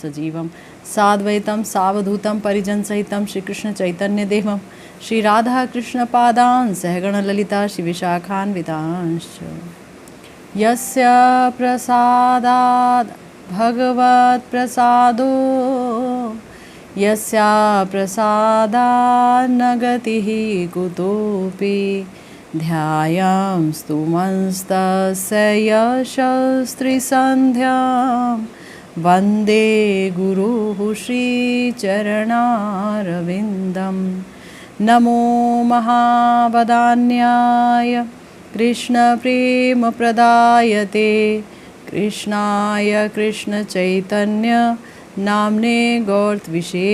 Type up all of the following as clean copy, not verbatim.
सजीवं साद्वैतं सावधूतं परिजनसहितं श्रीकृष्णचैतन्यदेवं श्रीराधाकृष्णपादान् सहगणललिता श्रीविशाखान्वितांश्च यस्य प्रसादात् भगवत्प्रसादो यस्या प्रसादान्न गतिः कुतोऽपि ध्यायां स्तुमंस्तस्य यशस्त्रिसन्ध्यां वन्दे गुरुः श्रीचरणारविन्दं नमो महावदान्याय कृष्णप्रेमप्रदायते कृष्णाय कृष्णचैतन्य नाम्ने गौरत्विषे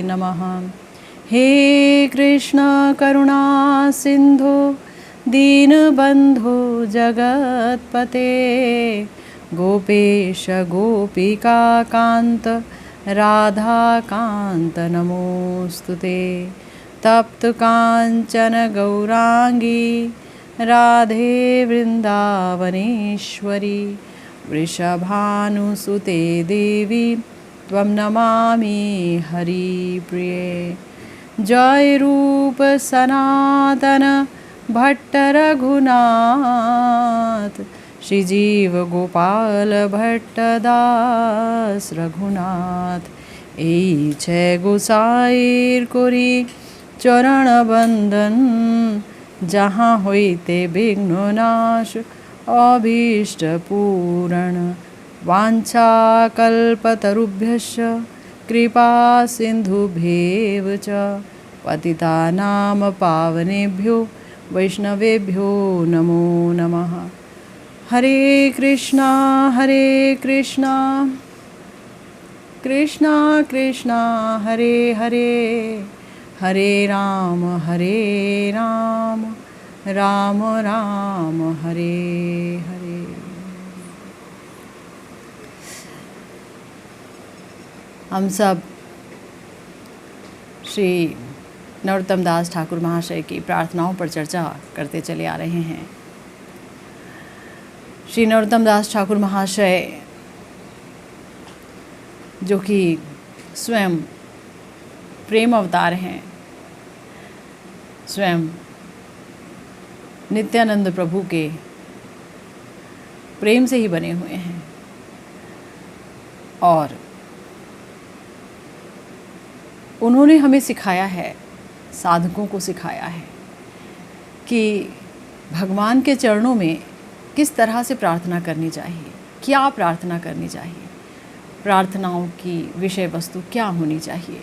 नमः। हे कृष्ण करुणा सिन्धु दीनबन्धु जगत्पते गोपेश गोपिकान्त राधाकान्त नमोस्तुते तप्त काञ्चन गौरांगी राधे वृन्दावनेश्वरी वृषभानुसुते देवी त्वं नमामि हरिप्रिये। जय रूप सनातन भट्ट रघुनाथ श्रीजीव गोपाल भट्ट दास रघुनाथ এই ছে গোসাইর করি চরণ বন্দন जहाँ होइते विघ्न नाश अभीष्ट पूरण वाञ्छाकल्पतरुभ्यश्च कृपा सिन्धुभ्येव च पतितानां पावनेभ्यो वैष्णवेभ्यो नमो नमः। हरे कृष्णा कृष्णा कृष्णा हरे हरे हरे राम राम राम हरे हरे। हम सब श्री नरोत्तम दास ठाकुर महाशय की प्रार्थनाओं पर चर्चा करते चले आ रहे हैं। श्री नरोत्तम दास ठाकुर महाशय जो कि स्वयं प्रेम अवतार हैं, स्वयं नित्यानंद प्रभु के प्रेम से ही बने हुए हैं और उन्होंने हमें सिखाया है, साधकों को सिखाया है कि भगवान के चरणों में किस तरह से प्रार्थना करनी चाहिए, क्या प्रार्थना करनी चाहिए, प्रार्थनाओं की विषय वस्तु क्या होनी चाहिए।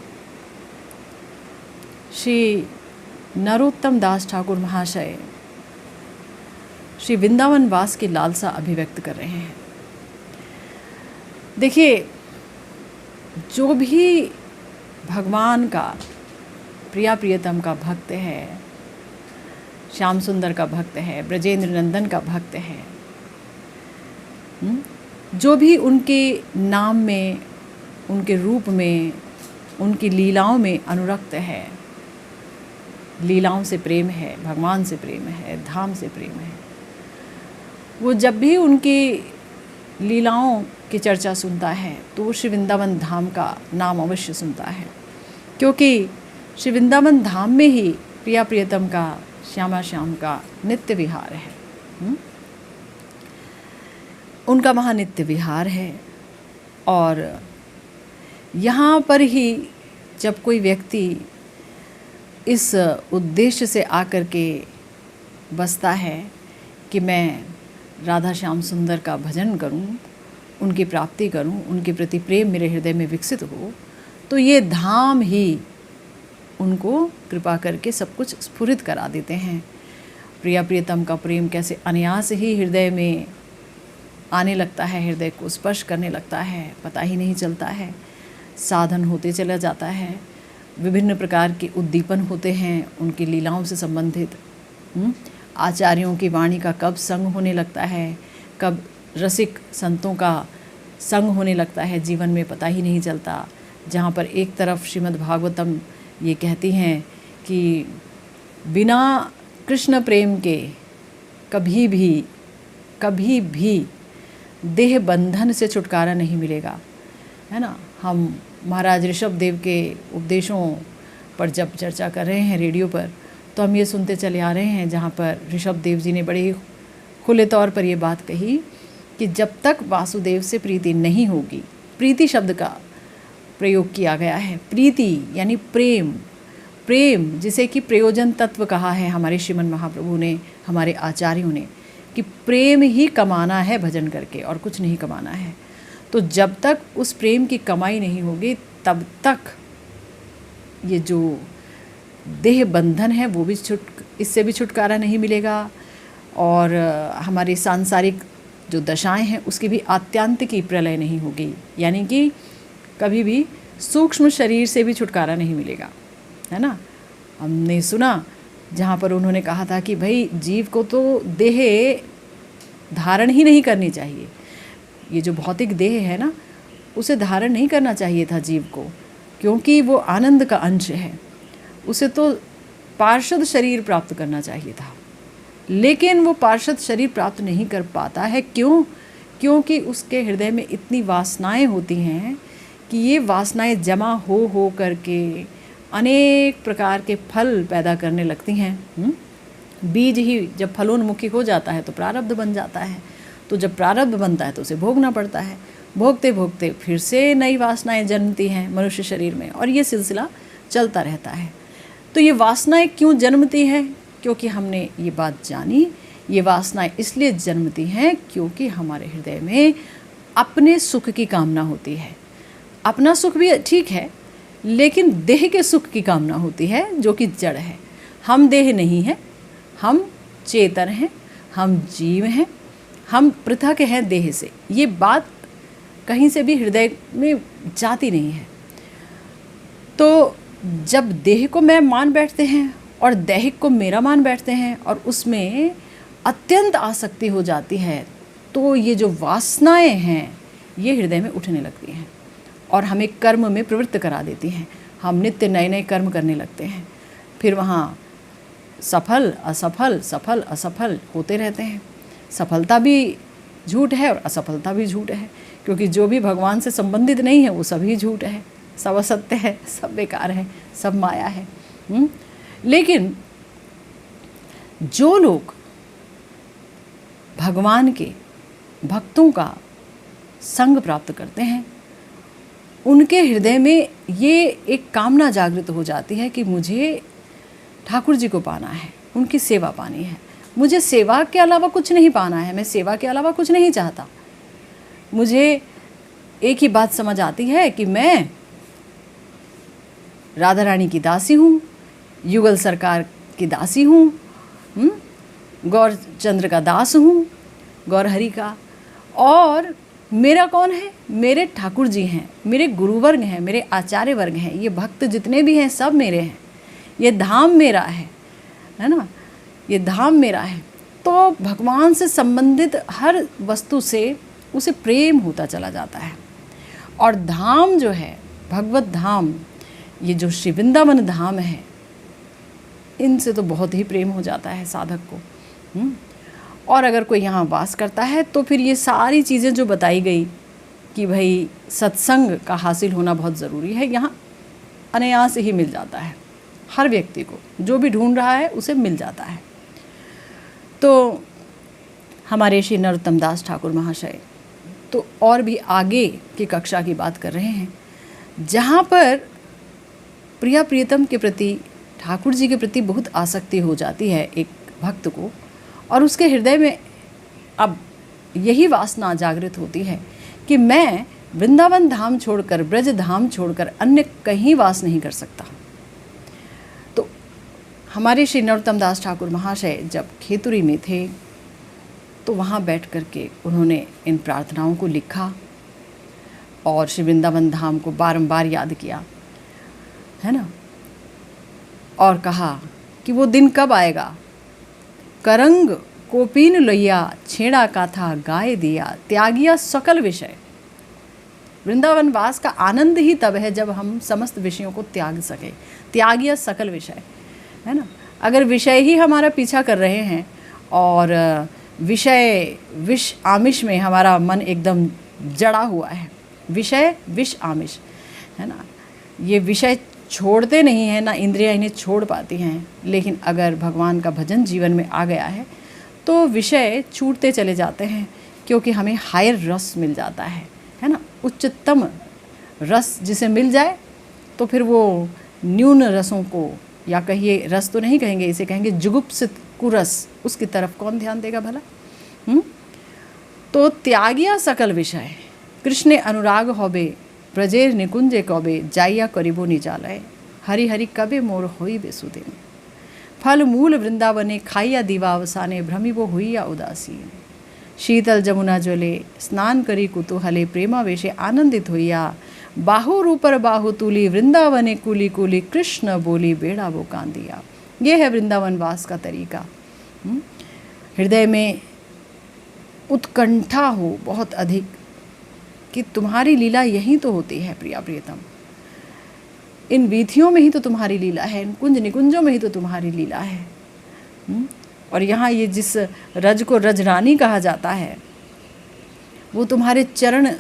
श्री नरोत्तम दास ठाकुर महाशय श्री वृंदावन वास की लालसा अभिव्यक्त कर रहे हैं। देखिए, जो भी भगवान का प्रिया प्रियतम का भक्त है, श्याम सुंदर का भक्त है, ब्रजेंद्र नंदन का भक्त है, जो भी उनके नाम में, उनके रूप में, उनकी लीलाओं में अनुरक्त है, लीलाओं से प्रेम है, भगवान से प्रेम है, धाम से प्रेम है, वो जब भी उनकी लीलाओं की चर्चा सुनता है तो वो श्री वृंदावन धाम का नाम अवश्य सुनता है, क्योंकि श्री वृंदावन धाम में ही प्रिया प्रियतम का, श्यामा श्याम का नित्य विहार है। उनका वहाँ नित्य विहार है और यहाँ पर ही जब कोई व्यक्ति इस उद्देश्य से आकर के बसता है कि मैं राधा श्याम सुंदर का भजन करूं, उनकी प्राप्ति करूं, उनके प्रति प्रेम मेरे हृदय में विकसित हो, तो ये धाम ही उनको कृपा करके सब कुछ स्फुरित करा देते हैं। प्रिया प्रियतम का प्रेम कैसे अनायास ही हृदय में आने लगता है, हृदय को स्पर्श करने लगता है, पता ही नहीं चलता है, साधन होते चला जाता है, विभिन्न प्रकार के उद्दीपन होते हैं उनकी लीलाओं से संबंधित। आचार्यों की वाणी का कब संग होने लगता है, कब रसिक संतों का संग होने लगता है, जीवन में पता ही नहीं चलता। जहाँ पर एक तरफ श्रीमद् भागवतम ये कहती हैं कि बिना कृष्ण प्रेम के कभी भी देह बंधन से छुटकारा नहीं मिलेगा, है ना। हम महाराज ऋषभ देव के उपदेशों पर जब चर्चा कर रहे हैं रेडियो पर, तो हम ये सुनते चले आ रहे हैं जहाँ पर ऋषभ देव जी ने बड़े ही खुले तौर पर ये बात कही कि जब तक वासुदेव से प्रीति नहीं होगी, प्रीति शब्द का प्रयोग किया गया है। प्रीति यानी प्रेम, प्रेम जिसे कि प्रयोजन तत्व कहा है हमारे श्रीमन महाप्रभु ने, हमारे आचार्यों ने, कि प्रेम ही कमाना है भजन करके और कुछ नहीं कमाना है। तो जब तक उस प्रेम की कमाई नहीं होगी तब तक ये जो देह बंधन है वो भी इससे भी छुटकारा नहीं मिलेगा, और हमारी सांसारिक जो दशाएं हैं उसकी भी आत्यांतिकी प्रलय नहीं होगी, यानी कि कभी भी सूक्ष्म शरीर से भी छुटकारा नहीं मिलेगा, है ना। हमने सुना जहाँ पर उन्होंने कहा था कि भाई जीव को तो देह धारण ही नहीं करनी चाहिए, ये जो भौतिक देह है ना उसे धारण नहीं करना चाहिए था जीव को, क्योंकि वो आनंद का अंश है, उसे तो पार्षद शरीर प्राप्त करना चाहिए था। लेकिन वो पार्षद शरीर प्राप्त नहीं कर पाता है। क्यों? क्योंकि उसके हृदय में इतनी वासनाएं होती हैं कि ये वासनाएं जमा हो करके अनेक प्रकार के फल पैदा करने लगती हैं। बीज ही जब फलोन्मुखी हो जाता है तो प्रारब्ध बन जाता है, तो जब प्रारब्ध बनता है तो उसे भोगना पड़ता है, भोगते भोगते फिर से नई वासनाएं जन्मती हैं मनुष्य शरीर में, और ये सिलसिला चलता रहता है। तो ये वासनाएं क्यों जन्मती हैं? क्योंकि हमने ये बात जानी, ये वासनाएं इसलिए जन्मती हैं क्योंकि हमारे हृदय में अपने सुख की कामना होती है। अपना सुख भी ठीक है, लेकिन देह के सुख की कामना होती है जो कि जड़ है। हम देह नहीं हैं, हम चेतन हैं, हम जीव हैं, हम पृथक हैं देह से। ये बात कहीं से भी हृदय में जाती नहीं है। तो जब देह को मैं मान बैठते हैं और दैहिक को मेरा मान बैठते हैं और उसमें अत्यंत आसक्ति हो जाती है, तो ये जो वासनाएं हैं ये हृदय में उठने लगती हैं और हमें कर्म में प्रवृत्त करा देती हैं। हम नित्य नए नए कर्म करने लगते हैं, फिर वहाँ सफल असफल सफल असफल होते रहते हैं। सफलता भी झूठ है और असफलता भी झूठ है, क्योंकि जो भी भगवान से संबंधित नहीं है वो सभी झूठ है, सब असत्य है, सब बेकार है, सब माया है। लेकिन जो लोग भगवान के भक्तों का संग प्राप्त करते हैं, उनके हृदय में ये एक कामना जागृत हो जाती है कि मुझे ठाकुर जी को पाना है, उनकी सेवा पानी है, मुझे सेवा के अलावा कुछ नहीं पाना है, मैं सेवा के अलावा कुछ नहीं चाहता। मुझे एक ही बात समझ आती है कि मैं राधा रानी की दासी हूँ, युगल सरकार की दासी हूँ, गौर चंद्र का दास हूँ, गौर हरि का। और मेरा कौन है? मेरे ठाकुर जी हैं, मेरे गुरुवर्ग हैं, मेरे आचार्य वर्ग हैं, ये भक्त जितने भी हैं सब मेरे हैं, ये धाम मेरा है ना, ये धाम मेरा है। तो भगवान से संबंधित हर वस्तु से उसे प्रेम होता चला जाता है। और धाम जो है, भगवत धाम, ये जो श्री वृंदावन धाम है, इनसे तो बहुत ही प्रेम हो जाता है साधक को। और अगर कोई यहाँ वास करता है तो फिर ये सारी चीज़ें जो बताई गई कि भाई सत्संग का हासिल होना बहुत ज़रूरी है, यहाँ अनायास ही मिल जाता है। हर व्यक्ति को जो भी ढूंढ रहा है उसे मिल जाता है। तो हमारे श्री नरोत्तम दास ठाकुर महाशय तो और भी आगे की कक्षा की बात कर रहे हैं, जहाँ पर प्रिया प्रियतम के प्रति, ठाकुर जी के प्रति बहुत आसक्ति हो जाती है एक भक्त को, और उसके हृदय में अब यही वासना जागृत होती है कि मैं वृंदावन धाम छोड़कर, ब्रज धाम छोड़कर अन्य कहीं वास नहीं कर सकता। तो हमारे श्री नरोत्तम दास ठाकुर महाशय जब खेतुरी में थे तो वहाँ बैठ कर के उन्होंने इन प्रार्थनाओं को लिखा और श्री वृंदावन धाम को बारंबार याद किया, है ना, और कहा कि वो दिन कब आएगा, करंग कोपीन लैया छेड़ा का था गाय दिया, त्यागिया सकल विषय। वृंदावन वास का आनंद ही तब है जब हम समस्त विषयों को त्याग सके, त्यागिया सकल विषय, है ना। अगर विषय ही हमारा पीछा कर रहे हैं और विषय विष आमिष में हमारा मन एकदम जड़ा हुआ है, विषय विष आमिष, है ना। ये विषय छोड़ते नहीं हैं, ना इंद्रियां इन्हें छोड़ पाती हैं, लेकिन अगर भगवान का भजन जीवन में आ गया है तो विषय छूटते चले जाते हैं, क्योंकि हमें हायर रस मिल जाता है ना। उच्चतम रस जिसे मिल जाए तो फिर वो न्यून रसों को, या कहिए रस तो नहीं कहेंगे, इसे कहेंगे जुगुप्सित कुरस, उसकी तरफ कौन ध्यान देगा भला। तो त्यागिया सकल विषय कृष्ण अनुराग होबे, ब्रजेर निकुंजे कौबे, जाइया करिबो निजालय, हरि हरि कबे मोर होई बेसुदिन, फल मूल वृंदावने खाइया दीवावसाने, भ्रमिबो हुइया उदासीन, शीतल जमुना ज्वले स्नान करी कुतूहले, प्रेमावेशे आनंदित होइया, बाहु रूपर बाहु तुली, वृंदावने कुली कुली, कृष्ण बोली बेड़ा वो कांदिया। ये है वृंदावन वास का तरीका। हृदय में उत्कंठा हो बहुत अधिक कि तुम्हारी लीला यहीं तो होती है प्रिया प्रियतम, इन वीथियों में ही तो तुम्हारी लीला है, इन कुंज निकुंजों में ही तो तुम्हारी लीला है। और यहाँ ये जिस रज को रजरानी कहा जाता है वो तुम्हारे चरण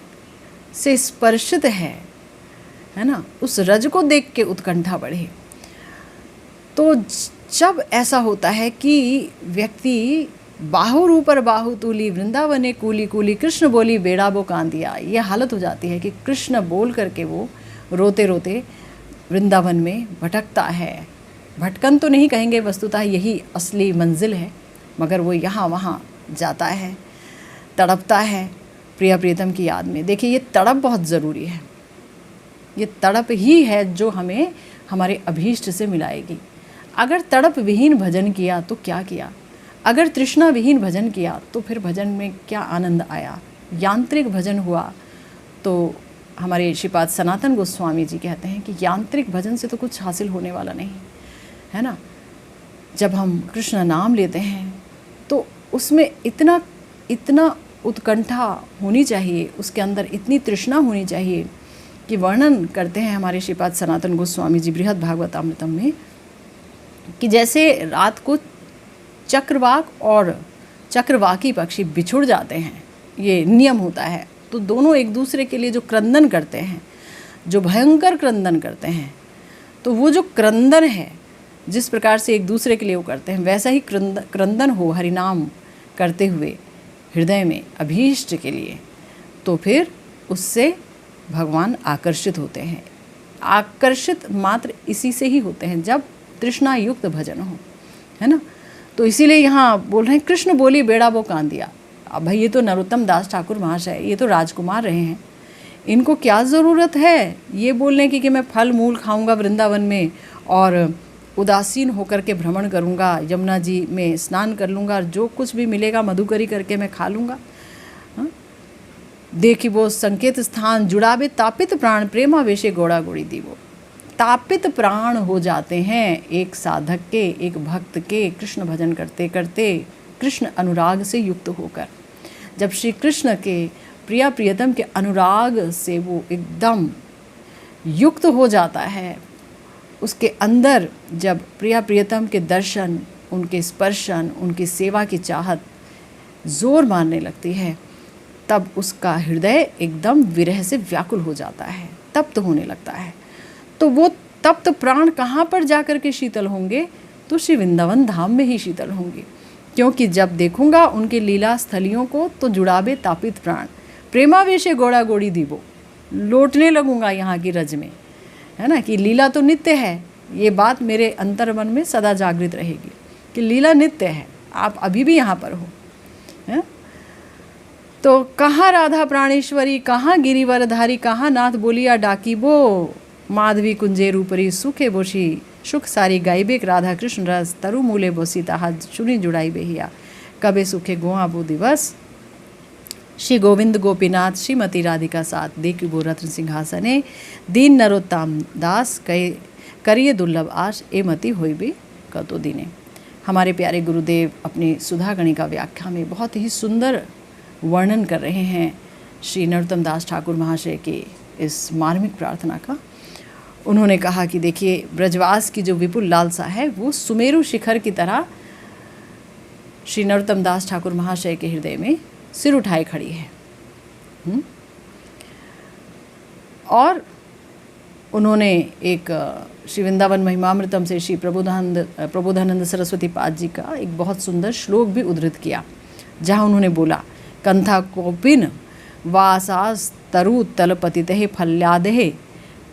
से स्पर्शित है ना। उस रज को देख के उत्कंठा बढ़े। तो जब ऐसा होता है कि व्यक्ति बाहु रूपर बाहु तूली, वृंदावने कूली कूली, कृष्ण बोली बेड़ा बो कांदिया, ये हालत हो जाती है कि कृष्ण बोल करके वो रोते रोते वृंदावन में भटकता है। भटकन तो नहीं कहेंगे, वस्तुतः यही असली मंजिल है, मगर वो यहाँ वहाँ जाता है, तड़पता है प्रिया प्रियतम की याद में। देखिए ये तड़प बहुत ज़रूरी है, ये तड़प ही है जो हमें हमारे अभीष्ट से मिलाएगी। अगर तड़प विहीन भजन किया तो क्या किया, अगर तृष्णा विहीन भजन किया तो फिर भजन में क्या आनंद आया। यांत्रिक भजन हुआ तो हमारे श्रीपाद सनातन गोस्वामी जी कहते हैं कि यांत्रिक भजन से तो कुछ हासिल होने वाला नहीं है ना। जब हम कृष्ण नाम लेते हैं तो उसमें इतना उत्कंठा होनी चाहिए, उसके अंदर इतनी तृष्णा होनी चाहिए कि वर्णन करते हैं हमारे श्रीपाद सनातन गोस्वामी जी बृहद भागवतामृतम में कि जैसे रात को चक्रवाक और चक्रवाकी पक्षी बिछुड़ जाते हैं, ये नियम होता है, तो दोनों एक दूसरे के लिए जो क्रंदन करते हैं, जो भयंकर क्रंदन करते हैं, तो वो जो क्रंदन है जिस प्रकार से एक दूसरे के लिए वो करते हैं, वैसा ही क्रंदन हो हरिनाम करते हुए हृदय में अभीष्ट के लिए, तो फिर उससे भगवान आकर्षित होते हैं। आकर्षित मात्र इसी से ही होते हैं जब तृष्णा युक्त भजन हो, है ना। तो इसीलिए यहाँ बोल रहे हैं कृष्ण बोली बेड़ा वो कांदिया। अब भाई ये तो नरोत्तम दास ठाकुर महाशय, ये तो राजकुमार रहे हैं, इनको क्या ज़रूरत है ये बोलने की कि मैं फल मूल खाऊंगा वृंदावन में और उदासीन होकर के भ्रमण करूंगा, यमुना जी में स्नान कर लूँगा, जो कुछ भी मिलेगा मधुकरी करके मैं खा लूँगा। देखी वो संकेत स्थान जुड़ावे तापित प्राण, प्रेमावेशे गोड़ा गोड़ी दीवो। तापित प्राण हो जाते हैं एक साधक के, एक भक्त के, कृष्ण भजन करते करते, कृष्ण अनुराग से युक्त होकर। जब श्री कृष्ण के प्रिया प्रियतम के अनुराग से वो एकदम युक्त हो जाता है, उसके अंदर जब प्रिया प्रियतम के दर्शन, उनके स्पर्शन, उनकी सेवा की चाहत जोर मारने लगती है, तब उसका हृदय एकदम विरह से व्याकुल हो जाता है, तप्त होने लगता है। तो वो तप्त प्राण कहाँ पर जाकर के शीतल होंगे, तो श्री वृंदावन धाम में ही शीतल होंगे। क्योंकि जब देखूंगा उनके लीला स्थलियों को तो जुड़ावे तापित प्राण, प्रेमावेशे गोड़ा गोड़ी दीवो, लौटने लगूंगा यहाँ की रज में, है ना। कि लीला तो नित्य है, ये बात मेरे अंतर मन में सदा जागृत रहेगी कि लीला नित्य है, आप अभी भी यहाँ पर हो, है। तो कहाँ राधा प्राणेश्वरी, कहाँ गिरिवरधारी, कहाँ नाथ बोलिया डाकी बो, माधवी कुंजे रूपरी सुखे बोशी, सुख सारी गायबेक राधा कृष्ण रस, तरु मूले बोसी ताहा चुनी जुड़ाई बेहिया, कबे सुखे गोआ बो दिवस, श्री गोविंद गोपीनाथ श्रीमती राधिका साथ देखी बो रत्न सिंहासने, दीन नरोत्तम दास करिए दुर्लभ आश, ए मति होई भी कतो दिने। हमारे प्यारे गुरुदेव अपनी सुधा गणिका व्याख्या में बहुत ही सुंदर वर्णन कर रहे हैं श्री नरोत्तम दास ठाकुर महाशय के इस मार्मिक प्रार्थना का। उन्होंने कहा कि देखिए ब्रजवास की जो विपुल लालसा है वो सुमेरु शिखर की तरह श्री नरोत्तम दास ठाकुर महाशय के हृदय में सिर उठाए खड़ी है। और उन्होंने एक श्री वृंदावन महिमामृतम से श्री प्रबोधानंद सरस्वती पाद जी का एक बहुत सुंदर श्लोक भी उद्धृत किया, जहाँ उन्होंने बोला, कंथा कोपिन वासास तरु तलपतिते फल्यादेः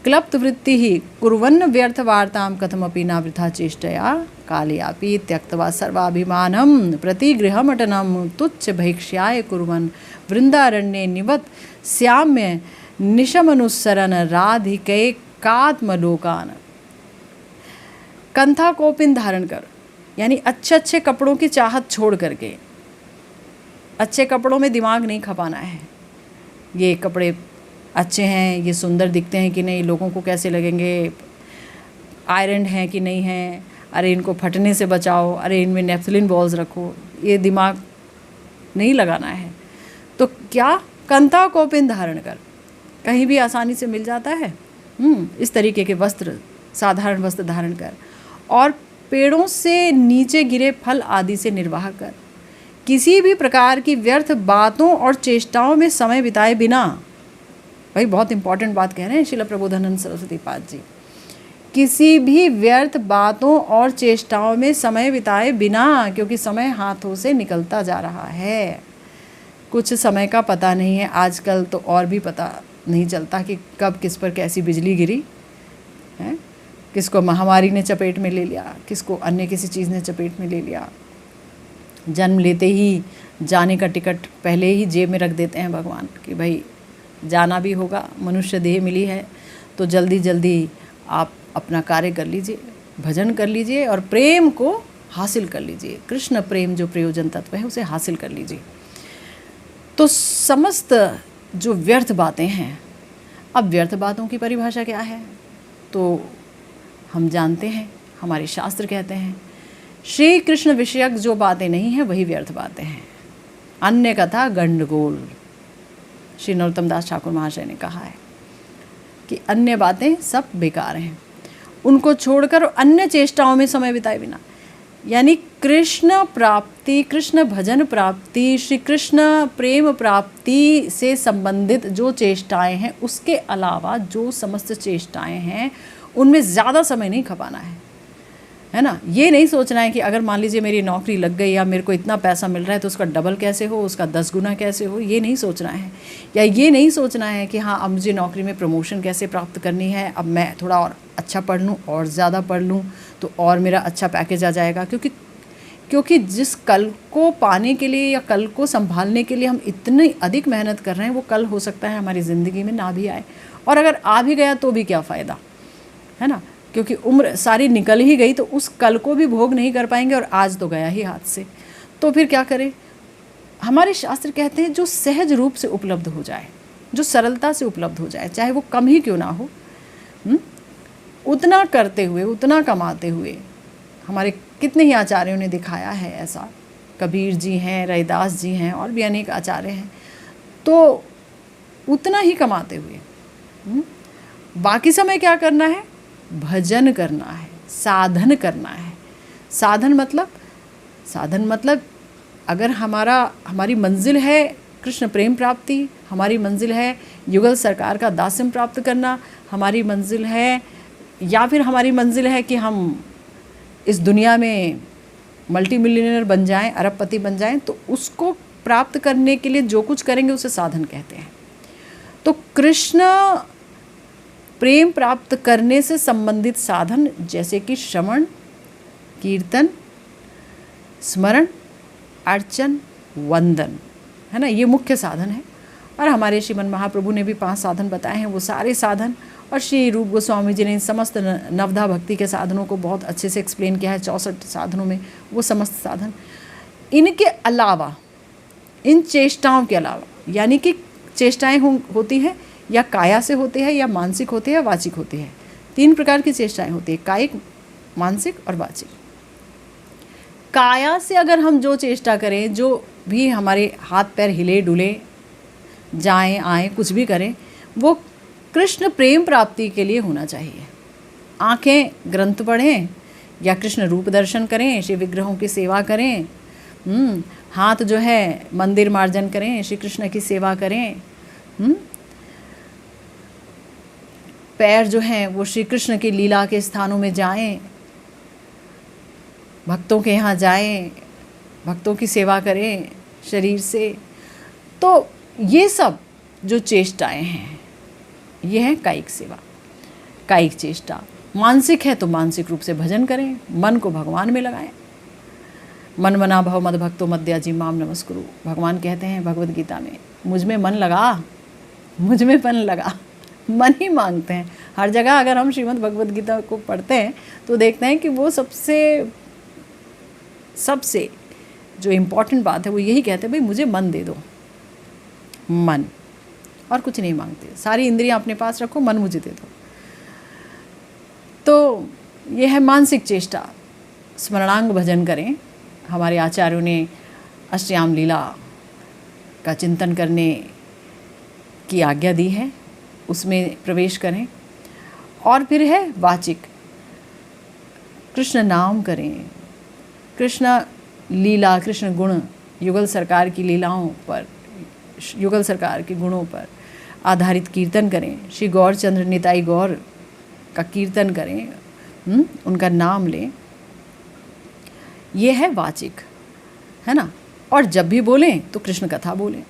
क्लप्त वृत्ति ही कुर्वन्न व्यर्थ वार्ताम कथमपि ना वृथा चेष्टया कालयापि त्यक्त्वा सर्वाभिमानम प्रतिगृहमटनम तुच्छ भैक्ष्याय कुर्वन् वृंदारण्ये निवत श्याम्य निशमनुसरण राधिकैकात्मलोकान। कंथा कोपिन धारण कर, यानी अच्छे अच्छे कपड़ों की चाहत छोड़ करके, अच्छे कपड़ों में दिमाग नहीं खपाना है, ये कपड़े अच्छे हैं, ये सुंदर दिखते हैं कि नहीं, लोगों को कैसे लगेंगे, आयरन हैं कि नहीं हैं, अरे इनको फटने से बचाओ, अरे इनमें नेफ्थलिन बॉल्स रखो, ये दिमाग नहीं लगाना है। तो क्या, कंथा कोपिन धारण कर, कहीं भी आसानी से मिल जाता है, इस तरीके के वस्त्र, साधारण वस्त्र धारण कर, और पेड़ों से नीचे गिरे फल आदि से निर्वाह कर, किसी भी प्रकार की व्यर्थ बातों और चेष्टाओं में समय बिताए बिना। भाई बहुत इंपॉर्टेंट बात कह रहे हैं श्रील प्रबोधानंद सरस्वती पाद जी, किसी भी व्यर्थ बातों और चेष्टाओं में समय बिताए बिना, क्योंकि समय हाथों से निकलता जा रहा है, कुछ समय का पता नहीं है। आजकल तो और भी पता नहीं चलता कि कब किस पर कैसी बिजली गिरी है, किसको महामारी ने चपेट में ले लिया, किसको अन्य किसी चीज़ ने चपेट में ले लिया। जन्म लेते ही जाने का टिकट पहले ही जेब में रख देते हैं भगवान कि भाई जाना भी होगा, मनुष्य देह मिली है तो जल्दी जल्दी आप अपना कार्य कर लीजिए, भजन कर लीजिए और प्रेम को हासिल कर लीजिए। कृष्ण प्रेम जो प्रयोजन तत्व है उसे हासिल कर लीजिए। तो समस्त जो व्यर्थ बातें हैं, अब व्यर्थ बातों की परिभाषा क्या है तो हम जानते हैं, हमारे शास्त्र कहते हैं श्री कृष्ण विषयक जो बातें नहीं हैं वही व्यर्थ बातें हैं। अन्य कथा गंडगोल, श्री नरोत्तम दास ठाकुर महाशय ने कहा है कि अन्य बातें सब बेकार हैं, उनको छोड़कर अन्य चेष्टाओं में समय बिताए बिना, यानी कृष्ण प्राप्ति, कृष्ण भजन प्राप्ति, श्री कृष्ण प्रेम प्राप्ति से संबंधित जो चेष्टाएं हैं, उसके अलावा जो समस्त चेष्टाएं हैं उनमें ज़्यादा समय नहीं खपाना है ना। ये नहीं सोचना है कि अगर मान लीजिए मेरी नौकरी लग गई या मेरे को इतना पैसा मिल रहा है तो उसका डबल कैसे हो, उसका 10 गुना कैसे हो, ये नहीं सोचना है। या ये नहीं सोचना है कि हाँ अब मुझे नौकरी में प्रमोशन कैसे प्राप्त करनी है, अब मैं थोड़ा और अच्छा पढ़ लूँ और ज़्यादा पढ़ लूँ तो और मेरा अच्छा पैकेज आ जाएगा। क्योंकि जिस कल को पाने के लिए या कल को संभालने के लिए हम इतनी अधिक मेहनत कर रहे हैं, वो कल हो सकता है हमारी ज़िंदगी में ना भी आए, और अगर आ भी गया तो भी क्या फ़ायदा, है ना। क्योंकि उम्र सारी निकल ही गई तो उस कल को भी भोग नहीं कर पाएंगे और आज तो गया ही हाथ से, तो फिर क्या करें। हमारे शास्त्र कहते हैं जो सहज रूप से उपलब्ध हो जाए, जो सरलता से उपलब्ध हो जाए, चाहे वो कम ही क्यों ना हो, उतना करते हुए, उतना कमाते हुए, हमारे कितने ही आचार्यों ने दिखाया है ऐसा। कबीर जी हैं, रैदास जी हैं और भी अनेक आचार्य हैं। तो उतना ही कमाते हुए बाकी समय क्या करना है, भजन करना है, साधन करना है। साधन मतलब अगर हमारी मंजिल है कृष्ण प्रेम प्राप्ति, हमारी मंजिल है युगल सरकार का दास्यम प्राप्त करना, हमारी मंजिल है या फिर हमारी मंजिल है कि हम इस दुनिया में मल्टी मिलियनर बन जाएं, अरबपति बन जाएं, तो उसको प्राप्त करने के लिए जो कुछ करेंगे उसे साधन कहते हैं। तो कृष्ण प्रेम प्राप्त करने से संबंधित साधन जैसे कि श्रवण, कीर्तन, स्मरण, अर्चन, वंदन, है ना, ये मुख्य साधन है। और हमारे श्रीमन महाप्रभु ने भी 5 साधन बताए हैं, वो सारे साधन, और श्री रूप गोस्वामी जी ने इन समस्त नवधा भक्ति के साधनों को बहुत अच्छे से एक्सप्लेन किया है 64 साधनों में, वो समस्त साधन। इनके अलावा, इन चेष्टाओं के अलावा, यानी कि चेष्टाएं होती हैं या काया से होती है या मानसिक होती है या वाचिक होती है। 3 प्रकार की चेष्टाएं होती है, कायिक, मानसिक और वाचिक। काया से अगर हम जो चेष्टा करें, जो भी हमारे हाथ पैर हिले डुले जाएं आएँ कुछ भी करें, वो कृष्ण प्रेम प्राप्ति के लिए होना चाहिए। आँखें ग्रंथ पढ़ें या कृष्ण रूप दर्शन करें, श्री विग्रहों की सेवा करें, हाथ जो है मंदिर मार्जन करें, श्री कृष्ण की सेवा करें, पैर जो हैं वो श्री कृष्ण की लीला के स्थानों में जाएं, भक्तों के यहाँ जाएं, भक्तों की सेवा करें शरीर से। तो ये सब जो चेष्टाएं हैं ये है कायिक सेवा, कायिक चेष्टा। मानसिक है तो मानसिक रूप से भजन करें, मन को भगवान में लगाएं। मन मना भव मद भक्तो मद्याजी माम नमस्कुरु। भगवान कहते हैं भगवद गीता में, मुझ में मन लगा, मुझ में मन लगा। मन ही मांगते हैं हर जगह। अगर हम श्रीमद् भगवद गीता को पढ़ते हैं तो देखते हैं कि वो सबसे जो इम्पोर्टेंट बात है वो यही कहते हैं, भाई मुझे मन दे दो, मन, और कुछ नहीं मांगते। सारी इंद्रियां अपने पास रखो, मन मुझे दे दो। तो ये है मानसिक चेष्टा। स्मरणांग भजन करें। हमारे आचार्यों ने अष्टयाम लीला का चिंतन करने की आज्ञा दी है, उसमें प्रवेश करें। और फिर है वाचिक, कृष्ण नाम करें, कृष्ण लीला, कृष्ण गुण, युगल सरकार की लीलाओं पर, युगल सरकार के गुणों पर आधारित कीर्तन करें। श्री गौरचंद्र निताई गौर का कीर्तन करें, उनका नाम लें। ये है वाचिक, है ना। और जब भी बोलें तो कृष्ण कथा बोलें,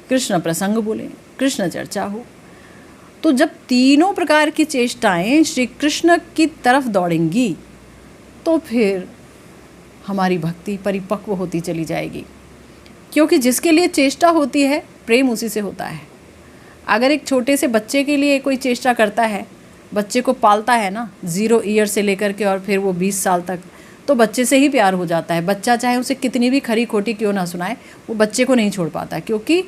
कृष्ण प्रसंग बोलें, कृष्ण चर्चा हो। तो जब तीनों प्रकार की चेष्टाएं श्री कृष्ण की तरफ दौड़ेंगी तो फिर हमारी भक्ति परिपक्व होती चली जाएगी। क्योंकि जिसके लिए चेष्टा होती है प्रेम उसी से होता है। अगर एक छोटे से बच्चे के लिए कोई चेष्टा करता है, बच्चे को पालता है ना 0 ईयर से लेकर के और फिर वो 20 साल तक, तो बच्चे से ही प्यार हो जाता है। बच्चा चाहे उसे कितनी भी खरी खोटी क्यों ना सुनाए, वो बच्चे को नहीं छोड़ पाता, क्योंकि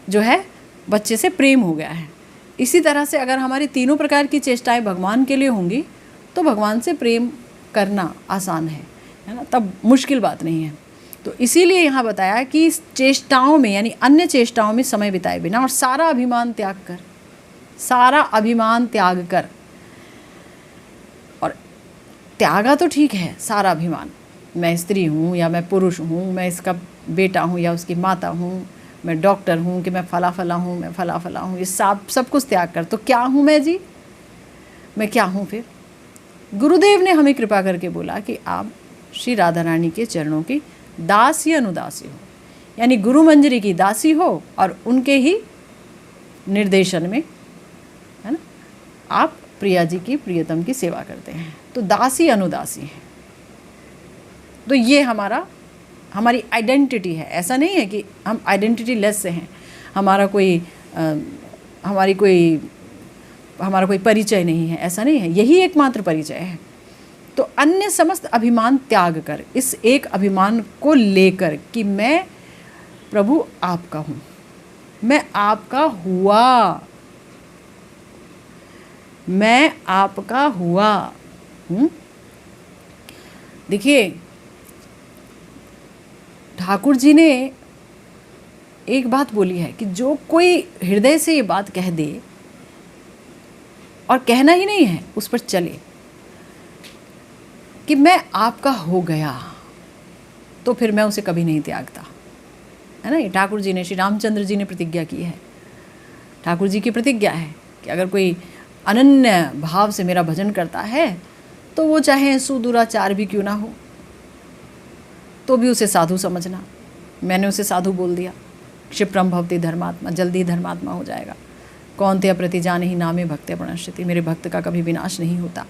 जो है बच्चे से प्रेम हो गया है। इसी तरह से अगर हमारी तीनों प्रकार की चेष्टाएं भगवान के लिए होंगी तो भगवान से प्रेम करना आसान है ना, तब मुश्किल बात नहीं है। तो इसीलिए यहाँ बताया कि इस चेष्टाओं में, यानी अन्य चेष्टाओं में समय बिताए बिना और सारा अभिमान त्याग कर, सारा अभिमान त्याग कर। और त्यागा तो ठीक है सारा अभिमान, मैं स्त्री हूँ या मैं पुरुष हूँ, मैं इसका बेटा हूँ या उसकी माता हूँ, मैं डॉक्टर हूँ कि मैं फला फला हूँ, मैं फला फला हूँ, ये सब कुछ त्याग कर। तो क्या हूँ मैं जी, मैं क्या हूँ फिर? गुरुदेव ने हमें कृपा करके बोला कि आप श्री राधा रानी के चरणों की दासी अनुदासी हो, यानी गुरु मंजरी की दासी हो और उनके ही निर्देशन में, है ना, आप प्रिया जी की, प्रियतम की सेवा करते हैं। तो दासी अनुदासी है। तो ये हमारी आइडेंटिटी है। ऐसा नहीं है कि हम आइडेंटिटी लेस से हैं, हमारा कोई परिचय नहीं है, ऐसा नहीं है, यही एकमात्र परिचय है। तो अन्य समस्त अभिमान त्याग कर इस एक अभिमान को लेकर कि मैं प्रभु आपका हूँ, मैं आपका हुआ, मैं आपका हुआ हूँ। देखिए ठाकुर जी ने एक बात बोली है कि जो कोई हृदय से ये बात कह दे और कहना ही नहीं है, उस पर चले कि मैं आपका हो गया, तो फिर मैं उसे कभी नहीं त्यागता, है ना। ये ठाकुर जी ने, श्री रामचंद्र जी ने प्रतिज्ञा की है। ठाकुर जी की प्रतिज्ञा है कि अगर कोई अनन्य भाव से मेरा भजन करता है तो वो चाहे सुदुराचार भी क्यों ना हो तो भी उसे साधु समझना। मैंने उसे साधु बोल दिया, क्षिप्रम भवति धर्मात्मा, जल्दी धर्मात्मा हो जाएगा। कौन ते प्रति जान ही नामे भक्त्या प्रणश्यति, मेरे भक्त का कभी विनाश नहीं होता।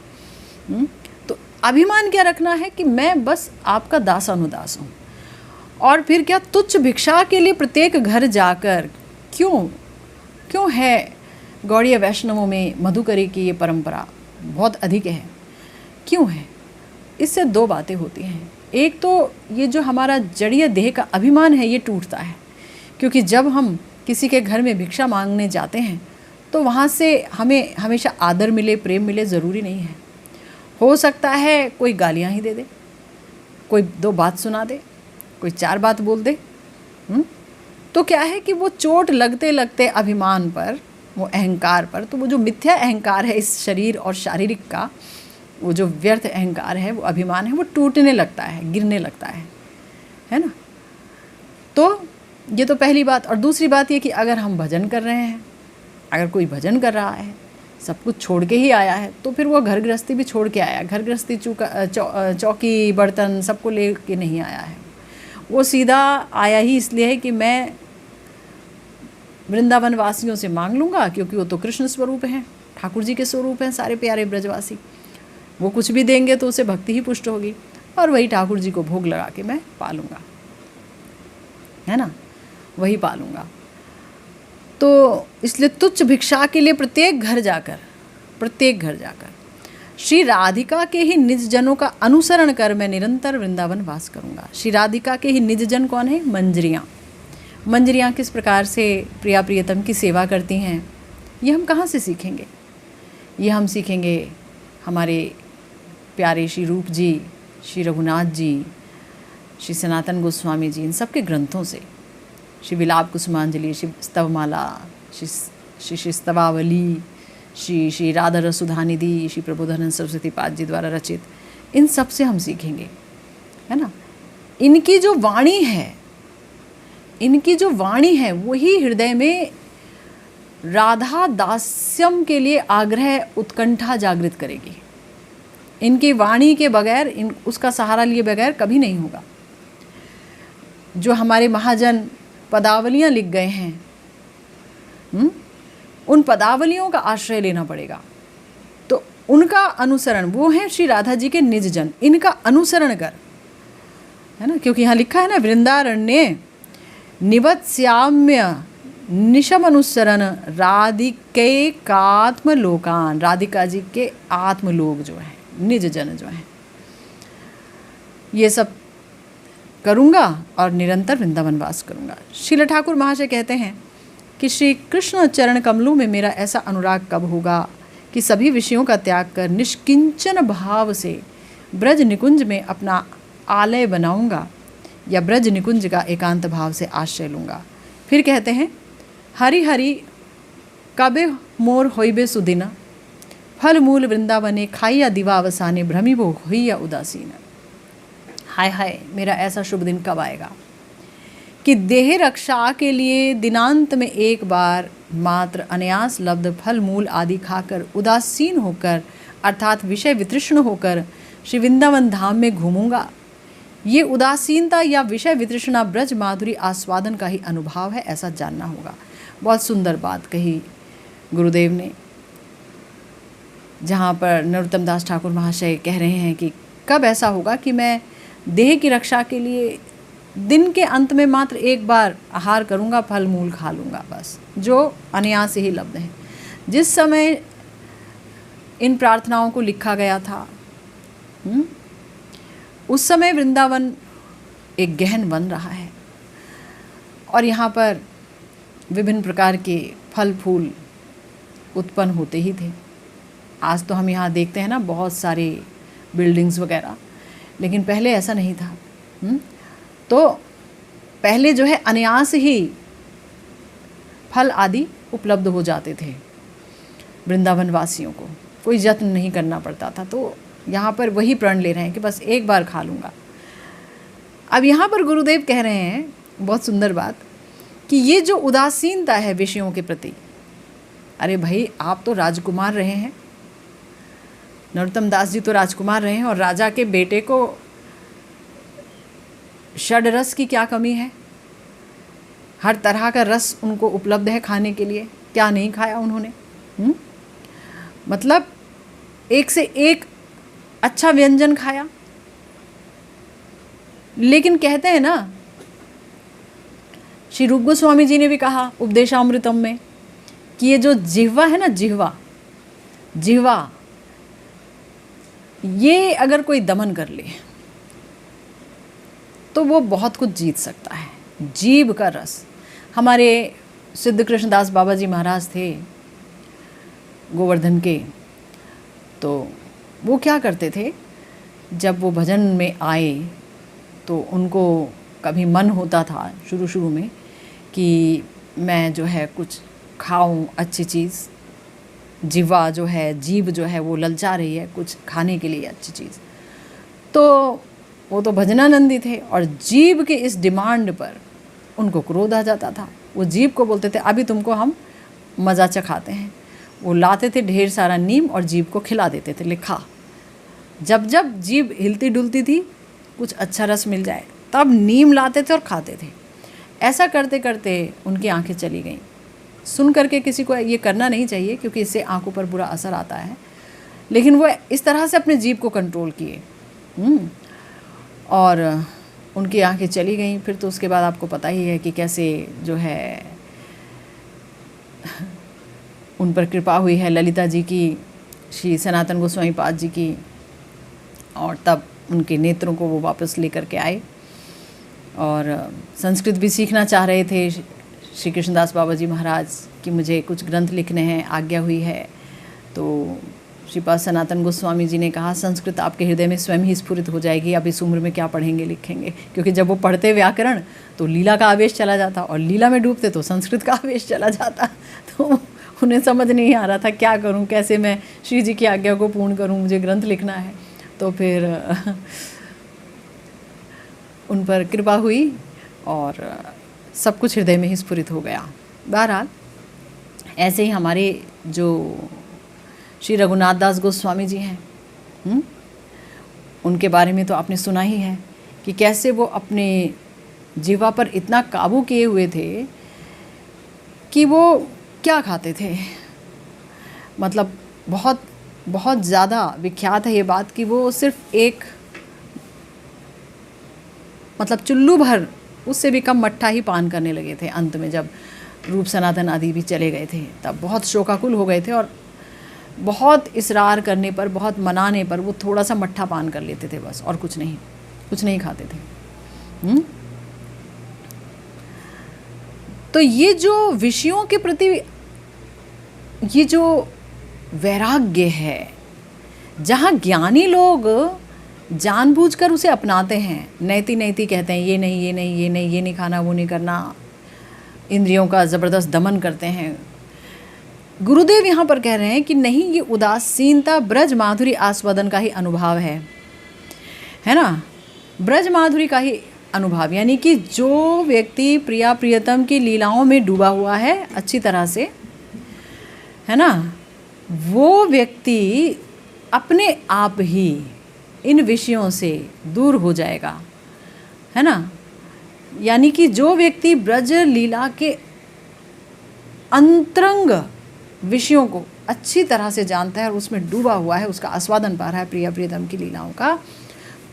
तो अभिमान क्या रखना है कि मैं बस आपका दास अनुदास हूँ। और फिर क्या तुच्छ भिक्षा के लिए प्रत्येक घर जाकर, क्यों है गौड़ीय वैष्णवों में मधुकरी की ये परंपरा बहुत अधिक है, क्यों है? इससे दो बातें होती हैं। एक तो ये जो हमारा जड़ीय देह का अभिमान है ये टूटता है, क्योंकि जब हम किसी के घर में भिक्षा मांगने जाते हैं तो वहाँ से हमें हमेशा आदर मिले, प्रेम मिले, ज़रूरी नहीं है। हो सकता है कोई गालियाँ ही दे दे, कोई 2 बात सुना दे, कोई 4 बात बोल दे। तो क्या है कि वो चोट लगते लगते अभिमान पर, वो अहंकार पर, तो वो जो मिथ्या अहंकार है इस शरीर और शारीरिक का, वो जो व्यर्थ अहंकार है, वो अभिमान है, वो टूटने लगता है, गिरने लगता है ना। तो ये तो पहली बात। और दूसरी बात ये कि अगर हम भजन कर रहे हैं, अगर कोई भजन कर रहा है सब कुछ छोड़ के ही आया है, तो फिर वो घर गृहस्थी भी छोड़ के आया। घर गृहस्थी चौकी बर्तन सबको ले के नहीं आया है, वो सीधा आया ही इसलिए है कि मैं वृंदावन वासियों से मांग लूँगा, क्योंकि वो तो कृष्ण स्वरूप हैं, ठाकुर जी के स्वरूप हैं सारे प्यारे ब्रजवासी। वो कुछ भी देंगे तो उसे भक्ति ही पुष्ट होगी, और वही ठाकुर जी को भोग लगा के मैं पालूँगा, है ना, वही पालूँगा। तो इसलिए तुच्छ भिक्षा के लिए प्रत्येक घर जाकर श्री राधिका के ही निज जनों का अनुसरण कर मैं निरंतर वृंदावन वास करूँगा। श्री राधिका के ही निज जन कौन है? मंजरियाँ। मंजरियाँ किस प्रकार से प्रिया प्रियतम की सेवा करती हैं, ये हम कहाँ से सीखेंगे? ये हम सीखेंगे हमारे प्यारे श्री रूप जी, श्री रघुनाथ जी, श्री सनातन गोस्वामी जी, इन सब के ग्रंथों से। श्री विलाप कुसुमांजलि, श्री स्तवमाला, श्री स्तवावली, श्री राधा रसुधानिधि, श्री प्रबोधानंद सरस्वती पाद जी द्वारा रचित, इन सब से हम सीखेंगे, है ना। इनकी जो वाणी है वही हृदय में राधा दास्यम के लिए आग्रह उत्कंठा जागृत करेगी। इनकी वाणी के बगैर, उसका सहारा लिए बगैर कभी नहीं होगा। जो हमारे महाजन पदावलियाँ लिख गए हैं, उन पदावलियों का आश्रय लेना पड़ेगा। तो उनका अनुसरण, वो हैं श्री राधा जी के निज जन, इनका अनुसरण कर, है ना। क्योंकि यहाँ लिखा है ना, वृंदारण्य निवत्स्याम्य निशम अनुसरण राधिके कात्मलोकान, राधिका जी के आत्मलोक जो है, निज जन जो है, ये सब करूँगा और निरंतर वृंदावन वास करूँगा। श्रील ठाकुर महाशय कहते हैं कि श्री कृष्ण चरण कमलों में मेरा ऐसा अनुराग कब होगा कि सभी विषयों का त्याग कर निष्किंचन भाव से ब्रज निकुंज में अपना आलय बनाऊंगा, या ब्रज निकुंज का एकांत भाव से आश्रय लूँगा। फिर कहते हैं, हरि हरि कबे मोर होइबे सुदिना, फल मूल वृंदावने खाइया दिवावसाने भ्रमिबो होइया उदासीन। हाय हाय, मेरा ऐसा शुभ दिन कब आएगा कि देह रक्षा के लिए दिनांत में एक बार मात्र अनायास लब्ध फल मूल आदि खाकर उदासीन होकर, अर्थात विषय वितृष्ण होकर श्री वृंदावन धाम में घूमूंगा। ये उदासीनता या विषय वितृष्णा ब्रज माधुरी आस्वादन का ही अनुभव है, ऐसा जानना होगा। बहुत सुंदर बात कही गुरुदेव ने, जहाँ पर नरोत्तम दास ठाकुर महाशय कह रहे हैं कि कब ऐसा होगा कि मैं देह की रक्षा के लिए दिन के अंत में मात्र एक बार आहार करूँगा, फल मूल खा लूँगा, बस जो अनायास से ही लब्ध है। जिस समय इन प्रार्थनाओं को लिखा गया था, उस समय वृंदावन एक गहन वन रहा है, और यहाँ पर विभिन्न प्रकार के फल फूल उत्पन्न होते ही थे। आज तो हम यहाँ देखते हैं ना बहुत सारे बिल्डिंग्स वगैरह, लेकिन पहले ऐसा नहीं था। तो पहले जो है अनायास ही फल आदि उपलब्ध हो जाते थे वृंदावन वासियों को, कोई यत्न नहीं करना पड़ता था। तो यहाँ पर वही प्रण ले रहे हैं कि बस एक बार खा लूँगा। अब यहाँ पर गुरुदेव कह रहे हैं बहुत सुंदर बात कि ये जो उदासीनता है विषयों के प्रति, अरे भाई आप तो राजकुमार रहे हैं, नरोत्तम दास जी तो राजकुमार रहे हैं, और राजा के बेटे को षड रस की क्या कमी है? हर तरह का रस उनको उपलब्ध है खाने के लिए, क्या नहीं खाया उन्होंने? मतलब एक से एक अच्छा व्यंजन खाया। लेकिन कहते हैं ना, श्री रूप गोस्वामी जी ने भी कहा उपदेशामृतम में कि ये जो जिह्वा है ना, जिह्वा ये अगर कोई दमन कर ले तो वो बहुत कुछ जीत सकता है। जीभ का रस, हमारे सिद्ध कृष्णदास बाबा जी महाराज थे गोवर्धन के, तो वो क्या करते थे, जब वो भजन में आए तो उनको कभी मन होता था शुरू में कि मैं जो है कुछ खाऊं अच्छी चीज़, जिह्वा जो है, जीभ जो है वो ललचा रही है कुछ खाने के लिए अच्छी चीज़। तो वो तो भजनानंदी थे, और जीभ के इस डिमांड पर उनको क्रोध आ जाता था। वो जीभ को बोलते थे अभी तुमको हम मज़ा चखाते हैं। वो लाते थे ढेर सारा नीम और जीभ को खिला देते थे, लिखा जब जब जीभ हिलती डुलती थी कुछ अच्छा रस मिल जाए तब नीम लाते थे और खाते थे। ऐसा करते करते उनकी आंखें चली गईं। सुन करके किसी को ये करना नहीं चाहिए क्योंकि इससे आंखों पर बुरा असर आता है, लेकिन वो इस तरह से अपने जीभ को कंट्रोल किए और उनकी आंखें चली गईं। फिर तो उसके बाद आपको पता ही है कि कैसे जो है उन पर कृपा हुई है ललिता जी की, श्री सनातन गोस्वामी पाद जी की, और तब उनके नेत्रों को वो वापस लेकर के आए और संस्कृत भी सीखना चाह रहे थे श्री कृष्णदास बाबा जी महाराज कि मुझे कुछ ग्रंथ लिखने हैं, आज्ञा हुई है। तो श्रीपाद सनातन गोस्वामी जी ने कहा संस्कृत आपके हृदय में स्वयं ही स्फुरित हो जाएगी, अब इस उम्र में क्या पढ़ेंगे लिखेंगे, क्योंकि जब वो पढ़ते व्याकरण तो लीला का आवेश चला जाता और लीला में डूबते तो संस्कृत का आवेश चला जाता। तो उन्हें समझ नहीं आ रहा था क्या करूं, कैसे मैं श्री जी की आज्ञा को पूर्ण करूं, मुझे ग्रंथ लिखना है। तो फिर उन पर कृपा हुई और सब कुछ हृदय में ही स्फुरित हो गया। बहरहाल ऐसे ही हमारे जो श्री रघुनाथ दास गोस्वामी जी हैं, उनके बारे में तो आपने सुना ही है कि कैसे वो अपने जीवा पर इतना काबू किए हुए थे कि वो क्या खाते थे, मतलब बहुत बहुत ज़्यादा विख्यात है ये बात कि वो सिर्फ एक मतलब चुल्लू भर, उससे भी कम मट्ठा ही पान करने लगे थे। अंत में जब रूप सनातन आदि भी चले गए थे तब बहुत शोकाकुल हो गए थे और बहुत इसरार करने पर, बहुत मनाने पर वो थोड़ा सा मट्ठा पान कर लेते थे बस, और कुछ नहीं खाते थे। तो ये जो विषयों के प्रति ये जो वैराग्य है, जहाँ ज्ञानी लोग जानबूझकर उसे अपनाते हैं, नैति नैति कहते हैं, ये नहीं ये नहीं ये नहीं ये नहीं खाना, वो नहीं करना, इंद्रियों का ज़बरदस्त दमन करते हैं। गुरुदेव यहाँ पर कह रहे हैं कि नहीं, ये उदासीनता ब्रज माधुरी आस्वादन का ही अनुभव है ना, ब्रज माधुरी का ही अनुभव, यानी कि जो व्यक्ति प्रिया प्रियतम की लीलाओं में डूबा हुआ है अच्छी तरह से, है ना, वो व्यक्ति अपने आप ही इन विषयों से दूर हो जाएगा, है ना। यानी कि जो व्यक्ति ब्रज लीला के अंतरंग विषयों को अच्छी तरह से जानता है और उसमें डूबा हुआ है, उसका आस्वादन पा रहा है प्रिया प्रियतम की लीलाओं का,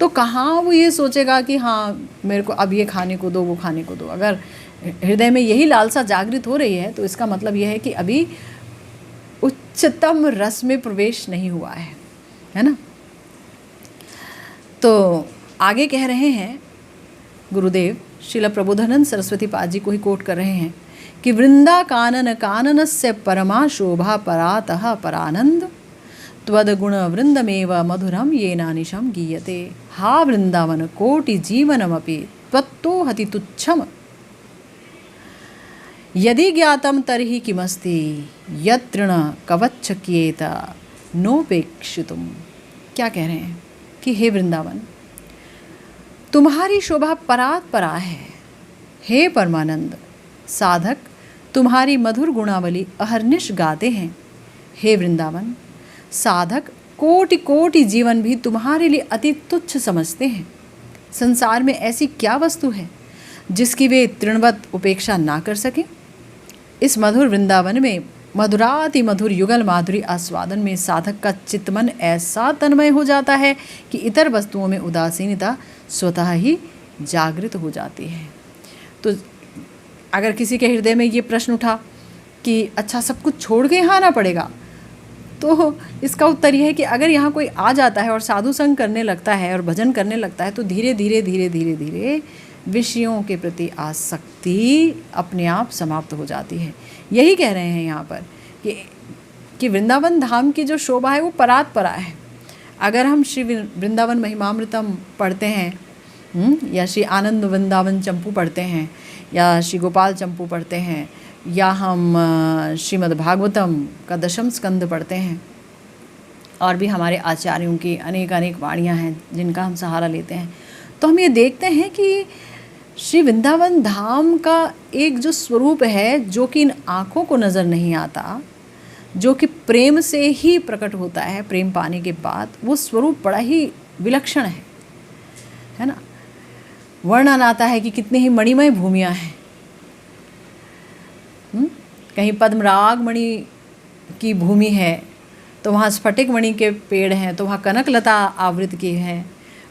तो कहाँ वो ये सोचेगा कि हाँ मेरे को अब ये खाने को दो, वो खाने को दो। अगर हृदय में यही लालसा जागृत हो रही है तो इसका मतलब यह है कि अभी उच्चतम रस में प्रवेश नहीं हुआ है ना। तो आगे कह रहे हैं गुरुदेव श्रील प्रबोधानंद सरस्वती पाद जी को ही कोट कर रहे हैं कि वृंदा कानन काननस्य परमा शोभा परातः परानंद त्वद्गुण वृंदमेव मधुरम येनानिशम गीयते। हा वृंदावन कोटि जीवनमपि त्वत्तो हति तुच्छम यदि ज्ञातम तर्हि किमस्ति यत्ऋण कवच्छक्येत नोपेक्षितुम। क्या कह रहे हैं कि हे वृंदावन, तुम्हारी शोभा परात परा है। हे परमानंद, साधक तुम्हारी मधुर गुणावली अहर्निश गाते हैं। हे वृंदावन, साधक कोटि कोटि जीवन भी तुम्हारे लिए अति तुच्छ समझते हैं। संसार में ऐसी क्या वस्तु है जिसकी वे तृणवत उपेक्षा ना कर सकें। इस मधुर वृंदावन में मधुराति मधुर युगल माधुरी आस्वादन में साधक का चित्तमन ऐसा तन्मय हो जाता है कि इतर वस्तुओं में उदासीनता स्वतः ही जागृत हो जाती है। तो अगर किसी के हृदय में ये प्रश्न उठा कि अच्छा सब कुछ छोड़ के यहाँ आना पड़ेगा, तो इसका उत्तर यह है कि अगर यहाँ कोई आ जाता है और साधु संग करने लगता है और भजन करने लगता है तो धीरे धीरे धीरे धीरे धीरे विषयों के प्रति आसक्ति अपने आप समाप्त हो जाती है। यही कह रहे हैं यहाँ पर कि वृंदावन धाम की जो शोभा है वो परात परा है। अगर हम श्री वृंदावन महिमामृतम पढ़ते हैं या श्री आनंद वृंदावन चंपू पढ़ते हैं या श्री गोपाल चंपू पढ़ते हैं या हम श्रीमद् भागवतम का दशम स्कंद पढ़ते हैं, और भी हमारे आचार्यों की अनेक अनेक वाणियाँ हैं जिनका हम सहारा लेते हैं, तो हम ये देखते हैं कि श्री वृंदावन धाम का एक जो स्वरूप है जो कि इन आँखों को नज़र नहीं आता, जो कि प्रेम से ही प्रकट होता है, प्रेम पाने के बाद वो स्वरूप बड़ा ही विलक्षण है ना। वर्णन आता है कि कितनी ही मणिमय भूमियाँ हैं। कहीं पद्मराग मणि की भूमि है, तो वहाँ स्फटिक मणि के पेड़ हैं, तो वहाँ कनकलता आवृत की है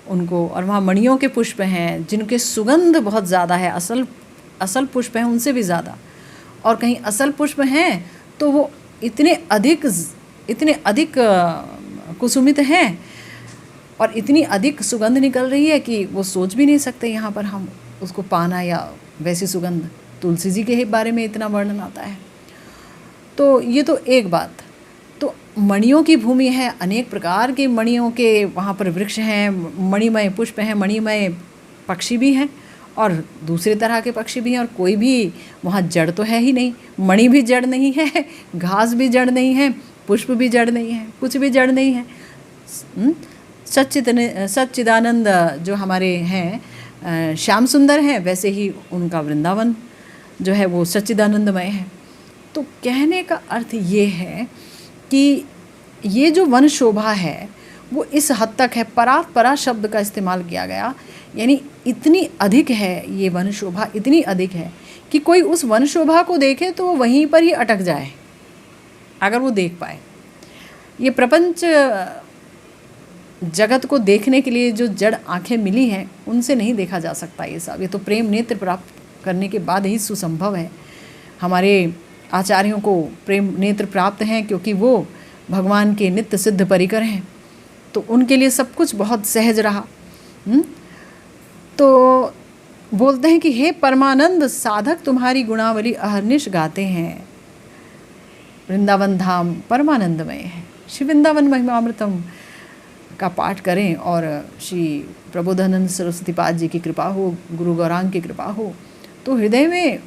उनको, और वहाँ मणियों के पुष्प हैं जिनके सुगंध बहुत ज़्यादा है, असल पुष्प हैं उनसे भी ज़्यादा। और कहीं असल पुष्प हैं तो वो इतने अधिक कुसुमित हैं और इतनी अधिक सुगंध निकल रही है कि वो सोच भी नहीं सकते यहाँ पर हम उसको पाना या वैसी सुगंध। तुलसी जी के बारे में इतना वर्णन आता है। तो ये तो एक बात। तो मणियों की भूमि है, अनेक प्रकार के मणियों के वहाँ पर वृक्ष हैं, मणिमय पुष्प हैं, मणिमय पक्षी भी हैं और दूसरे तरह के पक्षी भी हैं, और कोई भी वहाँ जड़ तो है ही नहीं। मणि भी जड़ नहीं है, घास भी जड़ नहीं है, पुष्प भी जड़ नहीं है, कुछ भी जड़ नहीं है। सच्चिदानंद जो हमारे हैं श्याम सुंदर हैं, वैसे ही उनका वृंदावन जो है वो सच्चिदानंदमय है। तो कहने का अर्थ ये है कि ये जो वन शोभा है वो इस हद तक है, परा शब्द का इस्तेमाल किया गया, यानी इतनी अधिक है ये वन शोभा, इतनी अधिक है कि कोई उस वन शोभा को देखे तो वो वहीं पर ही अटक जाए, अगर वो देख पाए। ये प्रपंच जगत को देखने के लिए जो जड़ आंखें मिली हैं उनसे नहीं देखा जा सकता ये सब। ये तो प्रेम नेत्र प्राप्त करने के बाद ही सुसंभव है। हमारे आचार्यों को प्रेम नेत्र प्राप्त हैं क्योंकि वो भगवान के नित्य सिद्ध परिकर हैं, तो उनके लिए सब कुछ बहुत सहज रहा। तो बोलते हैं कि हे परमानंद साधक तुम्हारी गुणावली अहर्निश गाते हैं। वृंदावन धाम परमानंदमय है। श्री वृंदावन महिमामृतम का पाठ करें और श्री प्रबोधानंद सरस्वती पाद जी की कृपा हो, गुरु गौरांग की कृपा हो, तो हृदय में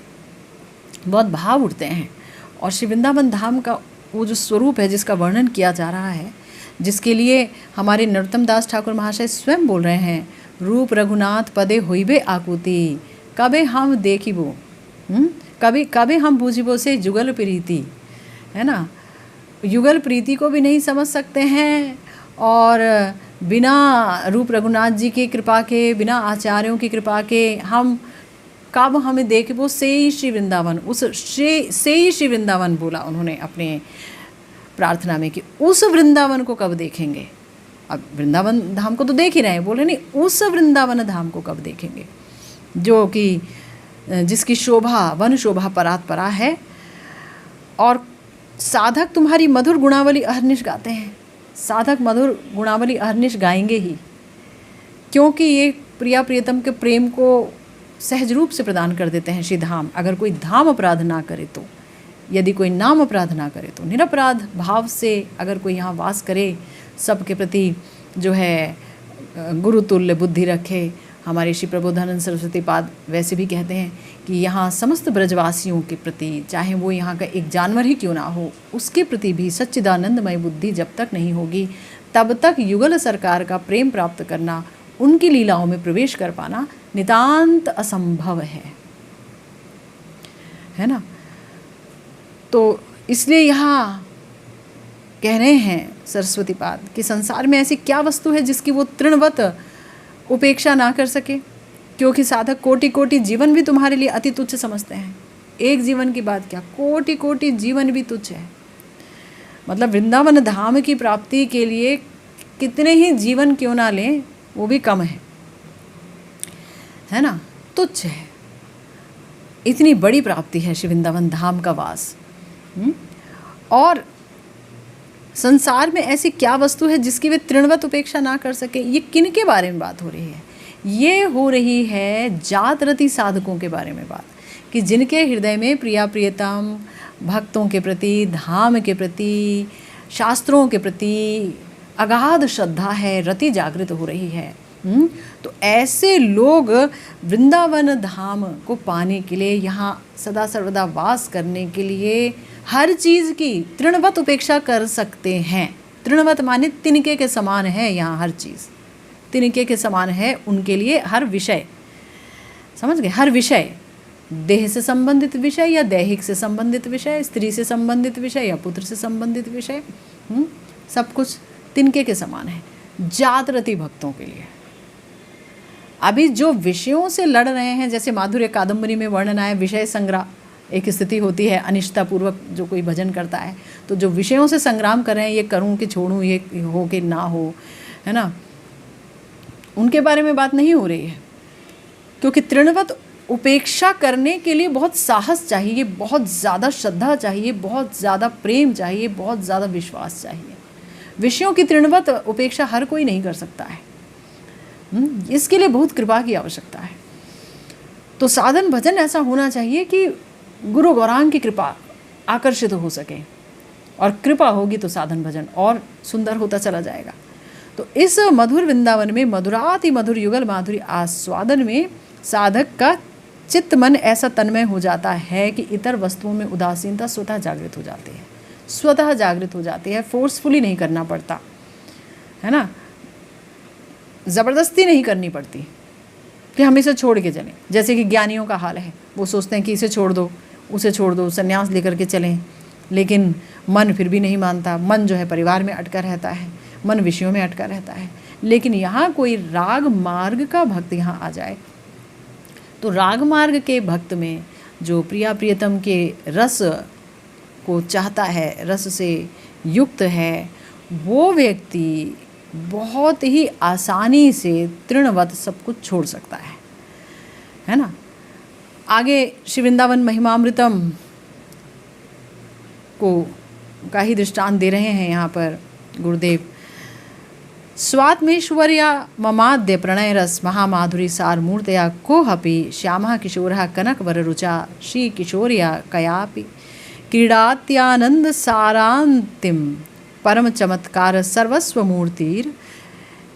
बहुत भाव उठते हैं। और श्री वृंदावन धाम का वो जो स्वरूप है जिसका वर्णन किया जा रहा है, जिसके लिए हमारे नरोत्तम दास ठाकुर महाशय स्वयं बोल रहे हैं, रूप रघुनाथ पदे होइबे आकुति, कबे हम देखिबो, कबे हम बूझिबो से जुगल प्रीति, है ना। युगल प्रीति को भी नहीं समझ सकते हैं, और बिना रूप रघुनाथ जी की कृपा के, बिना आचार्यों की कृपा के हम कब हमें देखिबो से ही श्री वृंदावन, उस से ही श्री वृंदावन बोला उन्होंने अपने प्रार्थना में कि उस वृंदावन को कब देखेंगे। अब वृंदावन धाम को तो देख ही रहे हैं, बोले नहीं उस वृंदावन धाम को कब देखेंगे, जो कि जिसकी शोभा वन शोभा परात्परा है। और साधक तुम्हारी मधुर गुणावली अहर्निश गाते हैं। साधक मधुर गुणावली अहर्निश गाएंगे ही, क्योंकि ये प्रिया प्रियतम के प्रेम को सहज रूप से प्रदान कर देते हैं श्री धाम। अगर कोई धाम अपराध ना करे तो, यदि कोई नाम अपराध ना करे तो, निरपराध भाव से अगर कोई यहाँ वास करे, सबके प्रति जो है गुरु तुल्य बुद्धि रखे। हमारे श्री प्रबोधानंद सरस्वती पाद वैसे भी कहते हैं कि यहाँ समस्त ब्रजवासियों के प्रति, चाहे वो यहाँ का एक जानवर ही क्यों ना हो, उसके प्रति भी सच्चिदानंदमय बुद्धि जब तक नहीं होगी तब तक युगल सरकार का प्रेम प्राप्त करना, उनकी लीलाओं में प्रवेश कर पाना नितांत असंभव है ना। तो इसलिए यहाँ कह रहे हैं सरस्वती पाद कि संसार में ऐसी क्या वस्तु है जिसकी वो तृणवत उपेक्षा ना कर सके, क्योंकि साधक कोटि कोटि जीवन भी तुम्हारे लिए अति तुच्छ समझते हैं। एक जीवन की बात क्या, कोटि कोटि जीवन भी तुच्छ है। मतलब वृंदावन धाम की प्राप्ति के लिए कितने ही जीवन क्यों ना लें, वो भी कम है ना, तुच्छ है। इतनी बड़ी प्राप्ति है श्री वृंदावन धाम का वास। और संसार में ऐसी क्या वस्तु है जिसकी वे तृणवत उपेक्षा ना कर सके। ये किन के बारे में बात हो रही है? ये हो रही है जातरती साधकों के बारे में बात, कि जिनके हृदय में प्रिया प्रियतम भक्तों के प्रति, धाम के प्रति, शास्त्रों के प्रति अगाध श्रद्धा है, रति जागृत हो रही है। तो ऐसे लोग वृंदावन धाम को पाने के लिए, यहाँ सदा सर्वदा वास करने के लिए हर चीज़ की तृणवत उपेक्षा कर सकते हैं। तृणवत माने तिनके के समान है, यहाँ हर चीज़ तिनके के समान है उनके लिए। हर विषय, समझ गए, हर विषय देह से संबंधित विषय या दैहिक से संबंधित विषय, स्त्री से संबंधित विषय या पुत्र से संबंधित विषय, सब कुछ तिनके के समान है जातरती भक्तों के लिए। अभी जो विषयों से लड़ रहे हैं, जैसे माधुर्य कादम्बरी में वर्णन है, विषय संग्रह एक स्थिति होती है अनिष्टतापूर्वक जो कोई भजन करता है, तो जो विषयों से संग्राम कर रहे हैं, ये करूं कि छोड़ूं, ये हो कि ना हो, है ना, उनके बारे में बात नहीं हो रही है। क्योंकि तृणवत उपेक्षा करने के लिए बहुत साहस चाहिए, बहुत ज़्यादा श्रद्धा चाहिए, बहुत ज़्यादा प्रेम चाहिए, बहुत ज़्यादा विश्वास चाहिए। विषयों की तृणवत उपेक्षा हर कोई नहीं कर सकता है, इसके लिए बहुत कृपा की आवश्यकता है। तो साधन भजन ऐसा होना चाहिए कि गुरु गौरांग की कृपा आकर्षित हो सके, और कृपा होगी तो साधन भजन और सुंदर होता चला जाएगा। तो इस मधुर वृंदावन में मधुराति मधुर युगल माधुरी आस्वादन में साधक का चित्त मन ऐसा तन्मय हो जाता है कि इतर वस्तुओं में उदासीनता स्वतः जागृत हो जाती है, स्वतः जागृत हो जाती है। फोर्सफुली नहीं करना पड़ता है ना, ज़बरदस्ती नहीं करनी पड़ती कि हम इसे छोड़ के चलें। जैसे कि ज्ञानियों का हाल है, वो सोचते हैं कि इसे छोड़ दो, उसे छोड़ दो, संन्यास लेकर के चलें, लेकिन मन फिर भी नहीं मानता। मन जो है परिवार में अटका रहता है, मन विषयों में अटका रहता है। लेकिन यहाँ कोई राग मार्ग का भक्त यहाँ आ जाए, तो राग मार्ग के भक्त में जो प्रिया प्रियतम के रस को चाहता है, रस से युक्त है, वो व्यक्ति बहुत ही आसानी से तृणवत सब कुछ छोड़ सकता है ना। आगे श्री वृंदावन महिमामृतम का ही दृष्टांत दे रहे हैं यहाँ पर गुरुदेव। स्वात्मेश्वर्या ममाद्य प्रणय रस महामाधुरी सार मूर्तया कोहपि श्यामः किशोरः कनकवर रुचा श्री किशोर्या कयापि क्रीडात्यानंद सारांतिम परम चमत्कार सर्वस्व मूर्तिर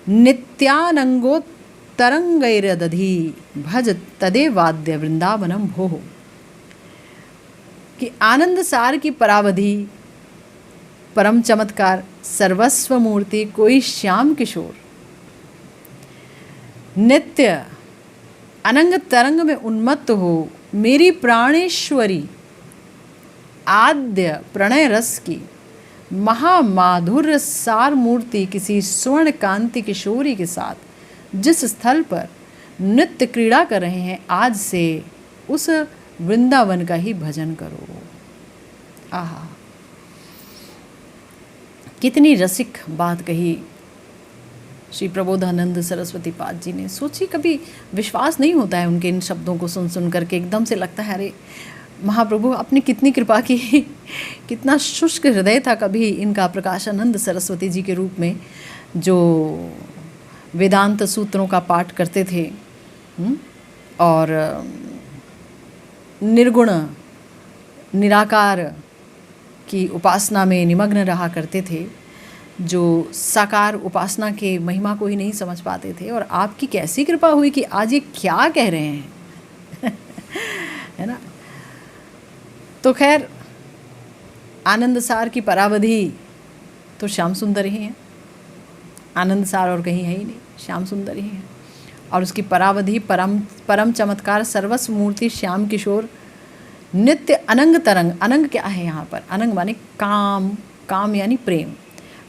नित्यानंगोत्तरंगैरदधि भज तदेवाद्य वृंदावनम भोः। कि आनंद सार की परावधि, परम चमत्कार, सर्वस्व मूर्ति कोई श्याम किशोर नित्य अनंग तरंग में उन्मत्त हो, मेरी प्राणेश्वरी आद्य प्रणय रस की महामाधुर्य सार मूर्ति किसी स्वर्ण कांति किशोरी के साथ जिस स्थल पर नृत्य क्रीड़ा कर रहे हैं, आज से उस वृंदावन का ही भजन करो। आहा, कितनी रसिक बात कही श्री प्रबोधानंद सरस्वती पाद जी ने। सोची, कभी विश्वास नहीं होता है उनके इन शब्दों को सुन सुन करके, एकदम से लगता है अरे महाप्रभु आपने कितनी कृपा की, कितना शुष्क हृदय था कभी इनका। प्रकाशानंद सरस्वती जी के रूप में जो वेदांत सूत्रों का पाठ करते थे और निर्गुण निराकार की उपासना में निमग्न रहा करते थे, जो साकार उपासना के महिमा को ही नहीं समझ पाते थे। और आपकी कैसी कृपा हुई कि आज ये क्या कह रहे हैं है ना। तो खैर, आनंद सार की परावधि तो श्याम सुंदर ही हैं, आनंद सार और कहीं है ही नहीं, श्याम सुंदर ही हैं। और उसकी परावधि परम चमत्कार सर्वस्व मूर्ति श्याम किशोर नित्य अनंग तरंग। अनंग क्या है यहाँ पर? अनंग माने काम, काम यानी प्रेम,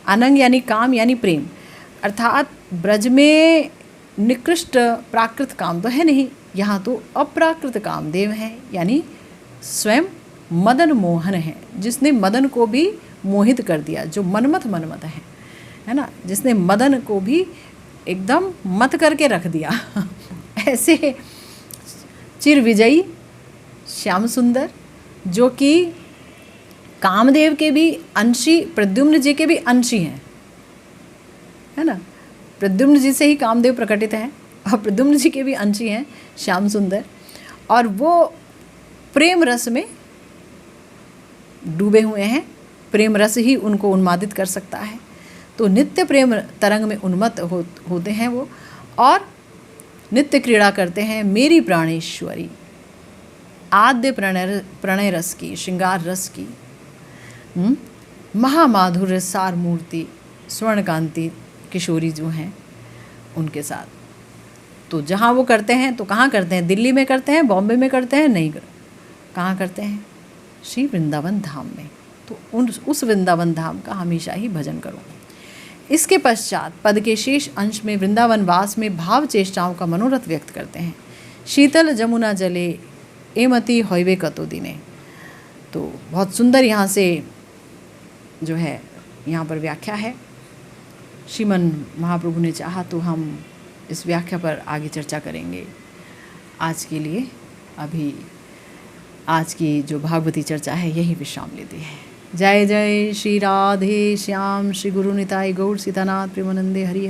अनंग यानी काम यानी प्रेम। अर्थात ब्रज में निकृष्ट प्राकृत काम तो है नहीं, यहाँ तो अप्राकृत कामदेव है, यानी स्वयं मदन मोहन है, जिसने मदन को भी मोहित कर दिया, जो मनमथ है ना, जिसने मदन को भी एकदम मत करके रख दिया ऐसे चिर विजयी श्याम सुंदर, जो कि कामदेव के भी अंशी, प्रद्युम्न जी के भी अंशी हैं, है ना। प्रद्युम्न जी से ही कामदेव प्रकटित हैं और प्रद्युम्न जी के भी अंशी हैं श्याम सुंदर। और वो प्रेम रस में डूबे हुए हैं, प्रेम रस ही उनको उन्मादित कर सकता है। तो नित्य प्रेम तरंग में उन्मत्त होते हैं वो, और नित्य क्रीड़ा करते हैं मेरी प्राणेश्वरी आद्य प्रणय रस की, श्रृंगार रस की, महामाधुर्य सार मूर्ति स्वर्णकांति किशोरी जो हैं उनके साथ। तो जहाँ वो करते हैं तो कहाँ करते हैं? दिल्ली में करते हैं, बॉम्बे में करते हैं? नहीं, कहाँ करते हैं? श्री वृंदावन धाम में। तो उस वृंदावन धाम का हमेशा ही भजन करो। इसके पश्चात पद के शेष अंश में वृंदावन वास में भाव चेष्टाओं का मनोरथ व्यक्त करते हैं। शीतल जमुना जले एमति होइवे कतो दिने। तो बहुत सुंदर यहाँ से जो है यहाँ पर व्याख्या है। श्रीमन महाप्रभु ने चाहा तो हम इस व्याख्या पर आगे चर्चा करेंगे। आज के लिए अभी आज की जो भागवती चर्चा है यही विश्राम लेती है। जय जय श्री राधे श्याम, श्री गुरु निताई गौर सीतानाथ प्रेमानंदे हरि हरि।